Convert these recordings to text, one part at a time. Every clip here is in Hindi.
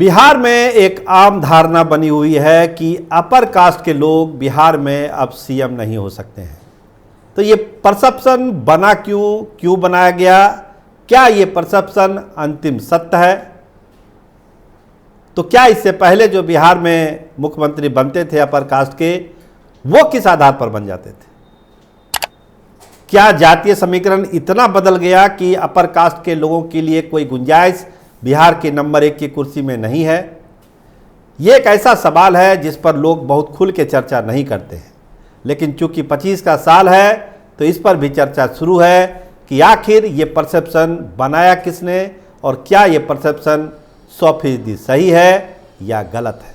बिहार में एक आम धारणा बनी हुई है कि अपर कास्ट के लोग बिहार में अब सीएम नहीं हो सकते हैं। तो ये परसेप्शन बना क्यों बनाया गया? क्या ये परसेप्शन अंतिम सत्य है? तो क्या इससे पहले जो बिहार में मुख्यमंत्री बनते थे अपर कास्ट के, वो किस आधार पर बन जाते थे? क्या जातीय समीकरण इतना बदल गया कि अपर कास्ट के लोगों के लिए कोई गुंजाइश बिहार के नंबर 1 की कुर्सी में नहीं है? ये एक ऐसा सवाल है जिस पर लोग बहुत खुल के चर्चा नहीं करते हैं, लेकिन चूंकि 25 का साल है तो इस पर भी चर्चा शुरू है कि आखिर ये परसेप्शन बनाया किसने और क्या ये परसेप्शन 100% सही है या गलत है।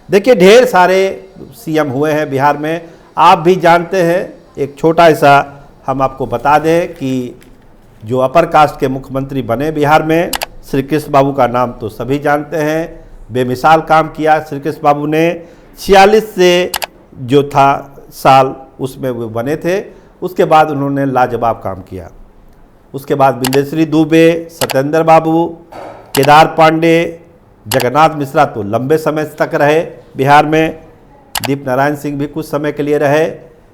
देखिए, ढेर सारे सीएम हुए हैं बिहार में, आप भी जानते हैं। एक छोटा सा हम आपको बता दें कि जो अपर कास्ट के मुख्यमंत्री बने बिहार में, श्री कृष्ण बाबू का नाम तो सभी जानते हैं। बेमिसाल काम किया श्री कृष्ण बाबू ने। 46 से जो था साल उसमें वो बने थे, उसके बाद उन्होंने लाजवाब काम किया। उसके बाद बिंदेश्वरी दुबे, सत्येंद्र बाबू, केदार पांडे, जगन्नाथ मिश्रा तो लंबे समय तक रहे बिहार में। दीप नारायण सिंह भी कुछ समय के लिए रहे,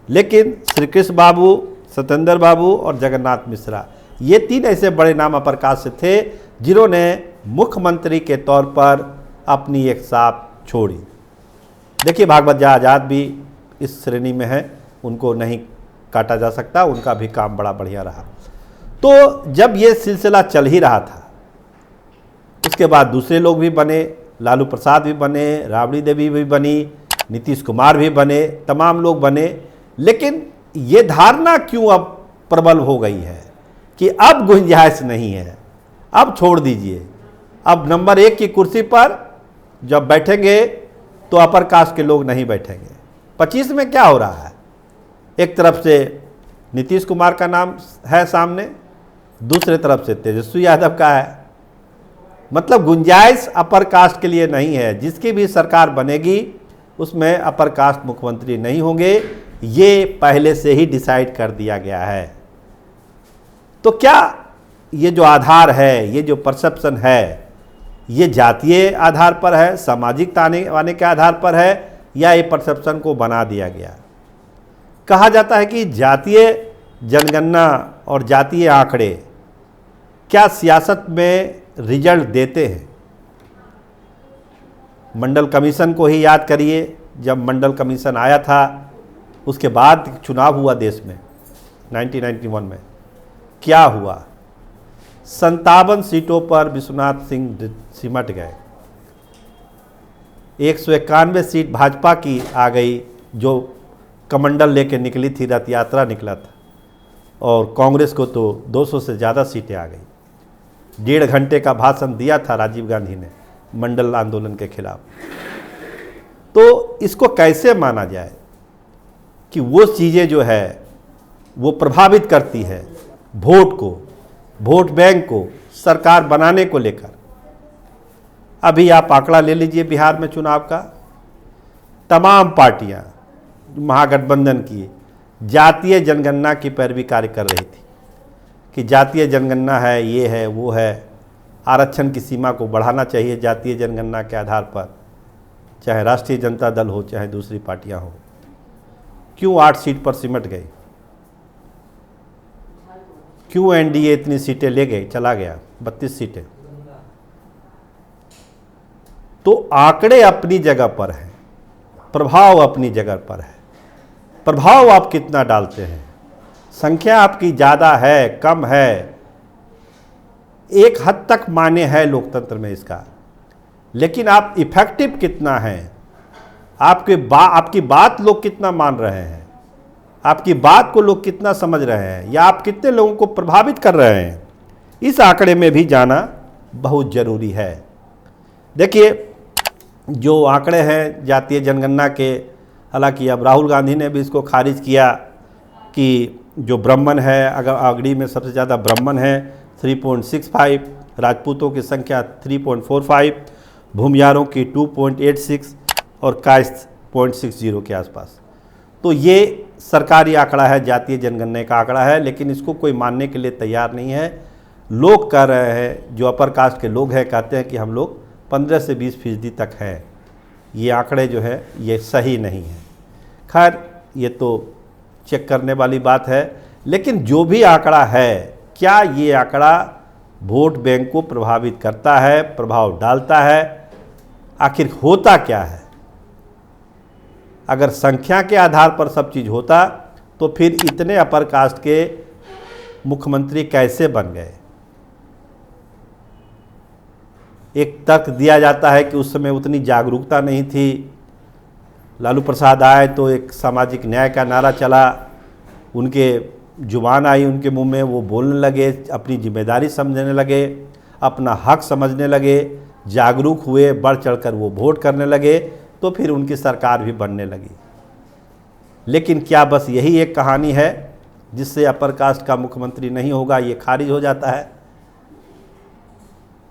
लेकिन श्री कृष्ण बाबू, सत्येंद्र बाबू और जगन्नाथ मिश्रा, ये 3 ऐसे बड़े नाम अपर कास्ट से थे जिन्होंने मुख्यमंत्री के तौर पर अपनी एक छाप छोड़ी। देखिए, भागवत आज़ाद भी इस श्रेणी में है, उनको नहीं काटा जा सकता, उनका भी काम बड़ा बढ़िया रहा। तो जब ये सिलसिला चल ही रहा था, उसके बाद दूसरे लोग भी बने, लालू प्रसाद भी बने, राबड़ी देवी भी बनी, नीतीश कुमार भी बने, तमाम लोग बने। लेकिन ये धारणा क्यों अब प्रबल हो गई है कि अब गुंजाइश नहीं है, अब छोड़ दीजिए, अब नंबर 1 की कुर्सी पर जब बैठेंगे तो अपर कास्ट के लोग नहीं बैठेंगे। 25 में क्या हो रहा है? एक तरफ से नीतीश कुमार का नाम है सामने, दूसरे तरफ से तेजस्वी यादव का है। मतलब गुंजाइश अपर कास्ट के लिए नहीं है। जिसकी भी सरकार बनेगी उसमें अपर कास्ट मुख्यमंत्री नहीं होंगे, ये पहले से ही डिसाइड कर दिया गया है। तो क्या ये जो आधार है, ये जो परसेप्शन है, ये जातीय आधार पर है, सामाजिक ताने वाने के आधार पर है, या ये परसेप्शन को बना दिया गया? कहा जाता है कि जातीय जनगणना और जातीय आंकड़े क्या सियासत में रिजल्ट देते हैं? मंडल कमीशन को ही याद करिए। जब मंडल कमीशन आया था उसके बाद चुनाव हुआ देश में 1991 में, क्या हुआ? 57 सीटों पर विश्वनाथ सिंह सिमट गए। 191 सीट भाजपा की आ गई, जो कमंडल लेके निकली थी, रथ यात्रा निकला था, और कांग्रेस को तो 200 से ज़्यादा सीटें आ गई। 1.5 घंटे का भाषण दिया था राजीव गांधी ने मंडल आंदोलन के खिलाफ। तो इसको कैसे माना जाए कि वो चीज़ें जो है वो प्रभावित करती है वोट को, वोट बैंक को, सरकार बनाने को लेकर? अभी आप आंकड़ा ले लीजिए बिहार में चुनाव का, तमाम पार्टियां महागठबंधन की जातीय जनगणना की पैरवी कार्य कर रही थी कि जातीय जनगणना है, ये है, वो है, आरक्षण की सीमा को बढ़ाना चाहिए जातीय जनगणना के आधार पर, चाहे राष्ट्रीय जनता दल हो चाहे दूसरी पार्टियां हो। क्यों 8 सीट पर सिमट गई? क्यों एनडीए इतनी सीटें ले गई, चला गया 32 सीटें? तो आंकड़े अपनी जगह पर हैं, प्रभाव अपनी जगह पर है। प्रभाव आप कितना डालते हैं, संख्या आपकी ज़्यादा है कम है, एक हद तक मान्य है लोकतंत्र में इसका, लेकिन आप इफेक्टिव कितना हैं, आपकी बात लोग कितना मान रहे हैं, आपकी बात को लोग कितना समझ रहे हैं, या आप कितने लोगों को प्रभावित कर रहे हैं, इस आंकड़े में भी जाना बहुत ज़रूरी है। देखिए, जो आंकड़े हैं जातीय जनगणना के, हालांकि अब राहुल गांधी ने भी इसको खारिज किया कि जो ब्राह्मण है, अगर अगड़ी में सबसे ज़्यादा ब्राह्मण है 3.65, राजपूतों की संख्या 3.45, भूमियारों की 2.86 और कास्ट 0.60 के आसपास। तो ये सरकारी आंकड़ा है, जातीय जनगणना का आंकड़ा है, लेकिन इसको कोई मानने के लिए तैयार नहीं है। लोग कह रहे हैं, जो अपर कास्ट के लोग हैं कहते हैं कि हम लोग 15 से 20% तक है। ये आंकड़े जो है ये सही नहीं है। खैर ये तो चेक करने वाली बात है, लेकिन जो भी आंकड़ा है, क्या ये आंकड़ा वोट बैंक को प्रभावित करता है, प्रभाव डालता है? आखिर होता क्या है? अगर संख्या के आधार पर सब चीज़ होता तो फिर इतने अपर कास्ट के मुख्यमंत्री कैसे बन गए? एक तर्क दिया जाता है कि उस समय उतनी जागरूकता नहीं थी, लालू प्रसाद आए तो एक सामाजिक न्याय का नारा चला, उनके जुबान आई उनके मुंह में, वो बोलने लगे, अपनी जिम्मेदारी समझने लगे, अपना हक समझने लगे, जागरूक हुए, बढ़ चढ़कर वो वोट करने लगे, तो फिर उनकी सरकार भी बनने लगी। लेकिन क्या बस यही एक कहानी है जिससे अपर कास्ट का मुख्यमंत्री नहीं होगा, ये खारिज हो जाता है?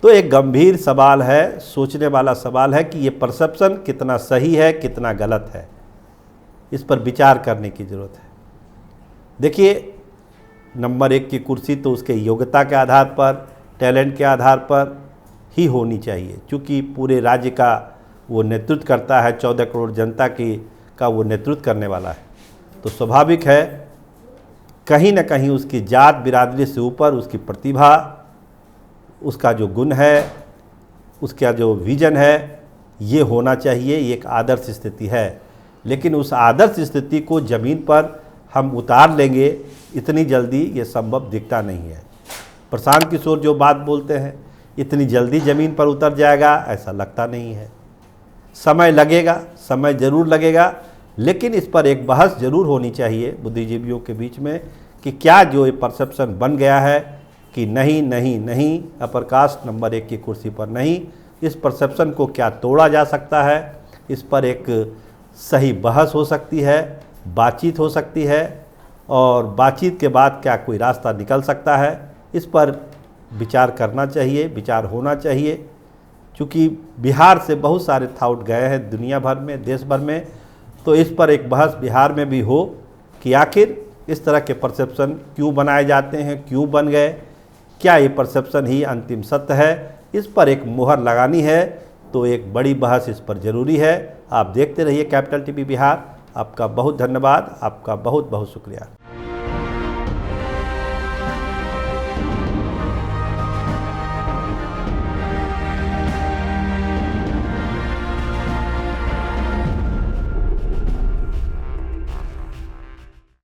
तो एक गंभीर सवाल है, सोचने वाला सवाल है कि ये परसेप्शन कितना सही है, कितना गलत है। इस पर विचार करने की ज़रूरत है। देखिए, नंबर 1 की कुर्सी तो उसके योग्यता के आधार पर, टैलेंट के आधार पर ही होनी चाहिए, क्योंकि पूरे राज्य का वो नेतृत्व करता है, 14 करोड़ जनता का वो नेतृत्व करने वाला है। तो स्वाभाविक है कहीं ना कहीं उसकी जात बिरादरी से ऊपर उसकी प्रतिभा, उसका जो गुण है, उसका जो विजन है, ये होना चाहिए। ये एक आदर्श स्थिति है, लेकिन उस आदर्श स्थिति को ज़मीन पर हम उतार लेंगे इतनी जल्दी, ये संभव दिखता नहीं है। प्रशांत किशोर जो बात बोलते हैं इतनी जल्दी ज़मीन पर उतर जाएगा, ऐसा लगता नहीं है। समय लगेगा, समय ज़रूर लगेगा, लेकिन इस पर एक बहस ज़रूर होनी चाहिए बुद्धिजीवियों के बीच में कि क्या जो ये परसेप्शन बन गया है कि नहीं नहीं नहीं, अपर कास्ट नंबर 1 की कुर्सी पर नहीं, इस परसेप्शन को क्या तोड़ा जा सकता है? इस पर एक सही बहस हो सकती है, बातचीत हो सकती है, और बातचीत के बाद क्या कोई रास्ता निकल सकता है? इस पर विचार करना चाहिए, विचार होना चाहिए। क्योंकि बिहार से बहुत सारे थाउट गए हैं दुनिया भर में, देश भर में, तो इस पर एक बहस बिहार में भी हो कि आखिर इस तरह के परसेप्शन क्यों बनाए जाते हैं, क्यों बन गए, क्या ये परसेप्शन ही अंतिम सत्य है? इस पर एक मुहर लगानी है, तो एक बड़ी बहस इस पर ज़रूरी है। आप देखते रहिए कैपिटल टीवी बिहार। आपका बहुत धन्यवाद, आपका बहुत बहुत शुक्रिया।